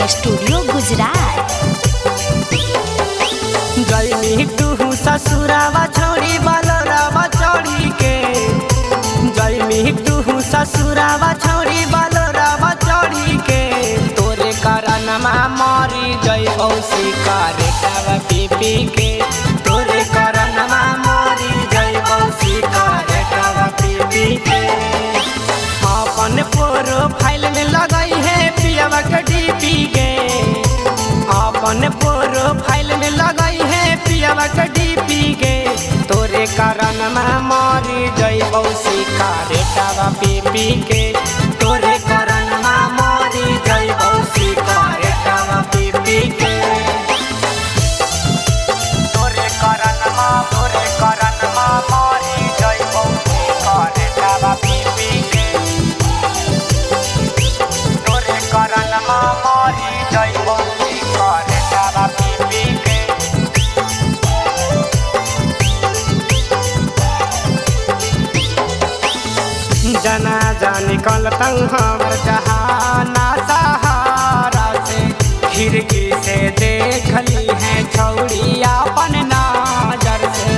Recording studio Gujarat. गई तू ससुरावा छोड़ी बलोरावा चढ़ी के, गई तू ससुरावा छोड़ी बलोरावा चढ़ी के, तोरे करनमा मरी गई औसी करे कावा पी के, तोरे करनमा मरी गई औसी करे कावा पी के। अपन प्रोफाइल में लगई है पियावा के डीपी के, अपन प्रोफाइल में लगई है पियावा के डीपी के, तोरे करनमा मरी गई औसी करे कावा पी के, तोरे करनमा मरी गई औसी करे कावा पी के। तोरे करनमा मरी गई औसी करे कावा पी के, तोरे करनमा मरी गई औसी करे कावा पी के। जनाजा निकलता हमर जहाना सहारा से, खिड़की से देख ली है छौड़ी अपन नजर से,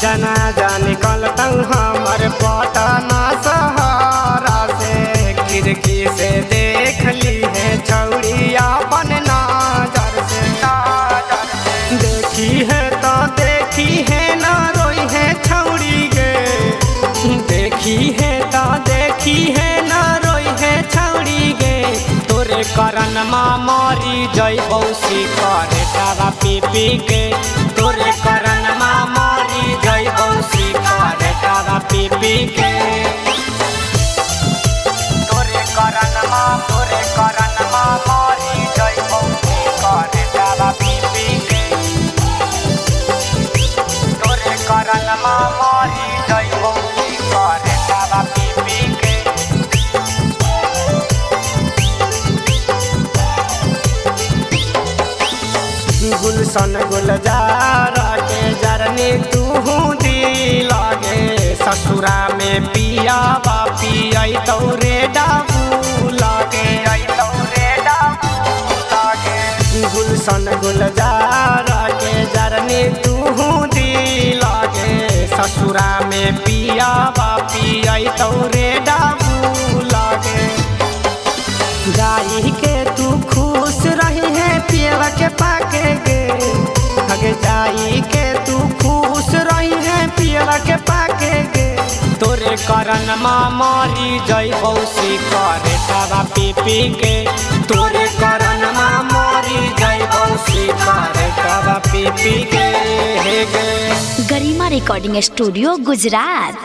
जनाजा निकलता हमर पटना सहारा से, खिड़की से देख ली है छौड़ी अपन नजर से। देखी है तो देखी है ना रोई है छौड़ी गे, देखी है तो देखी है ना रोई है छौड़ी गे, तोरे करनमा मरी जई औसी करे कावा पी के, तोरे करनमा मरी जई औसी करे कावा पी के। तोरे करनमा मरी जई औसी करे कावा पी के, तोरे करनमा मरी जई औसी करे कावा पी के। गुलशन गुलजारा के जरनी तू दिलागे, ससुरा में पिया बापी आई तौरे डाबू लागे, गुलशन गुलजारा के जरनी तू दिलागे, ससुरा में पिया बापी आई तौरे डाबू लागे। जाई के तू खुश रही है पियवा के पाके गे, हगे जाई के तू खुश रही है पियवा के पाके गे, तोरे करनमा मरी जई औसी करे कावा पी के, तोरे करनमा मरी जई औसी करे कावा पी के। गरिमा रिकॉर्डिंग स्टूडियो गुजरात।